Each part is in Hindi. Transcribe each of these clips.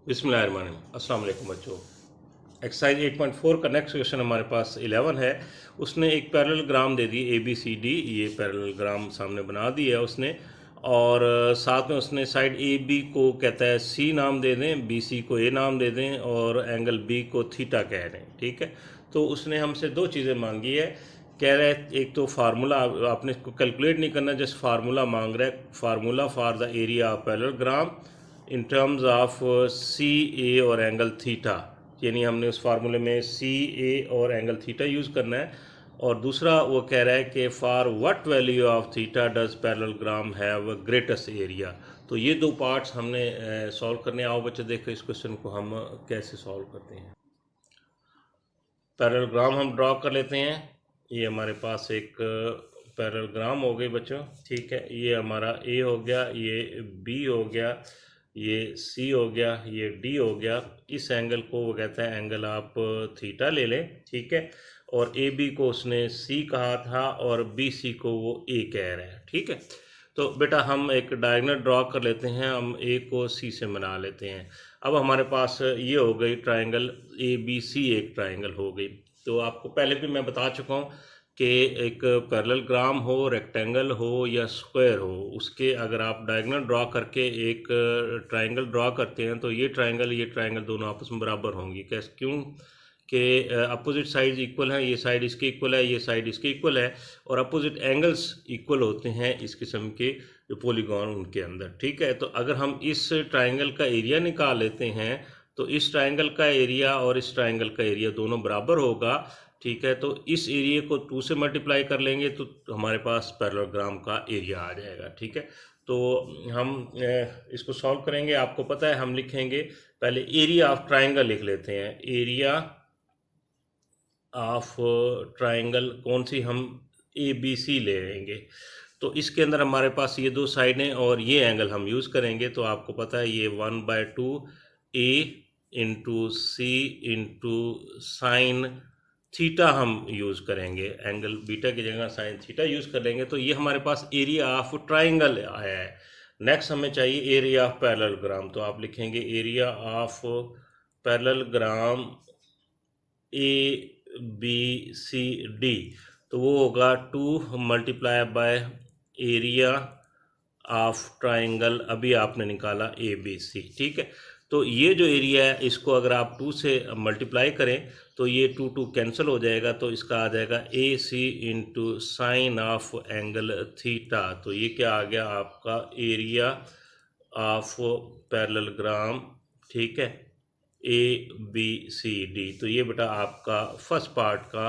बिस्मिल्लाहिर्रहमानिर्रहीम। अस्सलाम वालेकुम बच्चों। एक्सरसाइज 8.4 का नेक्स्ट क्वेश्चन हमारे पास 11 है। उसने एक पैरेललोग्राम दे दी ABCD, ये पैरेललोग्राम सामने बना दिया है उसने, और साथ में उसने साइड AB को कहता है C नाम दे दें, BC को A नाम दे दें और एंगल B को थीटा कह दें। ठीक है, तो उसने हमसे दो चीज़ें मांगी है। कह रहा है एक तो फार्मूला, आपने इसको कैलकुलेट नहीं करना, जस्ट फार्मूला मांग रहा है, formula for the area of parallelogram in terms of CA और एंगल थीटा, यानी हमने उस फार्मूले में CA और एंगल थीटा यूज़ करना है। और दूसरा वो कह रहा है कि for what value of theta does parallelogram have greatest area. तो ये दो पार्ट्स हमने सॉल्व करने। आओ बच्चे देखो इस क्वेश्चन को हम कैसे सॉल्व करते हैं। पैरेललोग्राम हम ड्रॉ कर लेते हैं। ये हमारे पास एक पैरेललोग्राम हो गई बच्चों। ठीक है, ये हमारा A हो गया, ये B हो गया, ये C हो गया, ये D हो गया। इस एंगल को वो कहता है एंगल आप थीटा ले लें। ठीक है, और AB को उसने C कहा था और BC को वो A कह रहे हैं। ठीक है, तो बेटा हम एक डायगोनल ड्रॉ कर लेते हैं, हम A को C से बना लेते हैं। अब हमारे पास ये हो गई ट्रायंगल ABC, एक ट्रायंगल हो गई। तो आपको पहले भी मैं बता चुका हूँ कि एक पैरेललोग्राम हो, रेक्टेंगल हो या स्क्वायर हो, उसके अगर आप डायगोनल ड्रॉ करके एक ट्रायंगल ड्रॉ करते हैं तो ये ट्रायंगल दोनों आपस में बराबर होंगी। कैसे? क्यों कि अपोजिट साइड्स इक्वल हैं, ये साइड इसके इक्वल है, ये साइड इसके इक्वल है, और अपोजिट एंगल्स इक्वल होते हैं इस किस्म के जो पॉलीगॉन उनके अंदर। ठीक है, तो अगर हम इस ट्रायंगल का एरिया निकाल लेते हैं तो इस ट्रायंगल का एरिया और इस ट्रायंगल का एरिया दोनों बराबर होगा। ठीक है, तो इस एरिया को 2 से मल्टीप्लाई कर लेंगे तो हमारे पास पैरेललोग्राम का एरिया आ जाएगा। ठीक है, तो हम इसको सॉल्व करेंगे। आपको पता है हम लिखेंगे पहले एरिया ऑफ ट्रायंगल लिख लेते हैं। एरिया ऑफ ट्रायंगल कौन सी? हम ABC ले लेंगे। तो इसके अंदर हमारे पास ये दो साइडें और ये एंगल हम यूज़ करेंगे। तो आपको पता है ये 1/2 A into C into sine theta हम यूज़ करेंगे। एंगल बीटा की जगह साइन थीटा यूज़ कर लेंगे। तो ये हमारे पास एरिया ऑफ ट्रायंगल आया है। नेक्स्ट हमें चाहिए एरिया ऑफ पैरेललोग्राम। तो आप लिखेंगे एरिया ऑफ पैरेललोग्राम ABCD, तो वो होगा 2 multiply by area of triangle, अभी आपने निकाला ABC। ठीक है, तो ये जो एरिया है इसको अगर आप 2 से मल्टीप्लाई करें तो ये 2 कैंसिल हो जाएगा, तो इसका आ जाएगा AC into sine of angle theta. तो ये क्या आ गया आपका एरिया ऑफ पैरेललोग्राम। ठीक है, ABCD। तो ये बेटा आपका फर्स्ट पार्ट का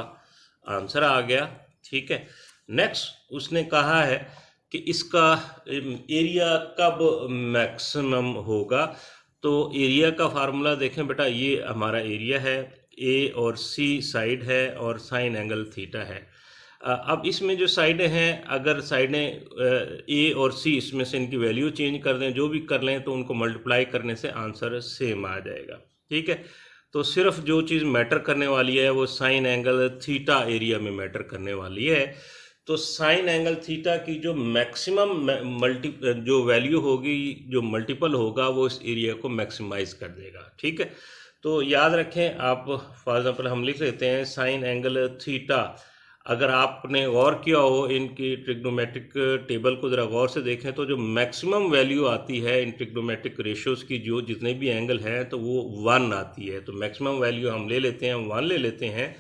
आंसर आ गया। ठीक है, नेक्स्ट उसने कहा है कि इसका एरिया कब मैक्सिमम होगा। तो एरिया का फार्मूला देखें बेटा, ये हमारा एरिया है, A और C साइड है और साइन एंगल थीटा है। अब इसमें जो साइडें हैं, अगर साइडें A और C इसमें से इनकी वैल्यू चेंज कर दें, जो भी कर लें, तो उनको मल्टीप्लाई करने से आंसर सेम आ जाएगा। ठीक है, तो सिर्फ जो चीज़ मैटर करने वाली है वो साइन एंगल थीटा एरिया में मैटर करने वाली है। तो साइन एंगल थीटा की जो मैक्सिमम जो वैल्यू होगी, जो मल्टीपल होगा, वो इस एरिया को मैक्सिमाइज कर देगा। ठीक है, तो याद रखें आप, फॉर एग्जांपल हम लिख लेते हैं साइन एंगल थीटा। अगर आपने गौर किया हो इनकी ट्रिग्नोमेट्रिक टेबल को ज़रा गौर से देखें तो जो मैक्सिमम वैल्यू आती है इन ट्रिग्नोमेट्रिक रेशियोज़ की, जो जितने भी एंगल हैं, तो वो 1 आती है। तो मैक्सिमम वैल्यू हम ले लेते हैं, 1 ले लेते हैं।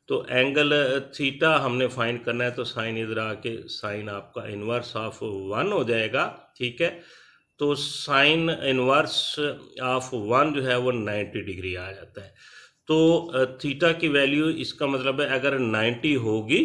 तो एंगल थीटा हमने फाइंड करना है, तो साइन इधर आके साइन आपका इन्वर्स ऑफ 1 हो जाएगा। ठीक है, तो साइन इन्वर्स ऑफ 1 जो है वो 90 डिग्री आ जाता है। तो थीटा की वैल्यू, इसका मतलब है अगर 90 होगी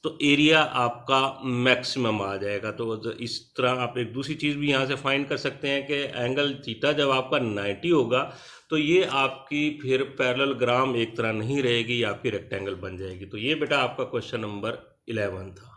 तो एरिया आपका मैक्सिमम आ जाएगा। तो इस तरह आप एक दूसरी चीज़ भी यहाँ से फाइंड कर सकते हैं कि एंगल थीटा जब आपका 90 होगा तो ये आपकी फिर पैरेललोग्राम एक तरह नहीं रहेगी, आपकी रेक्टेंगल बन जाएगी। तो ये बेटा आपका क्वेश्चन नंबर 11 था।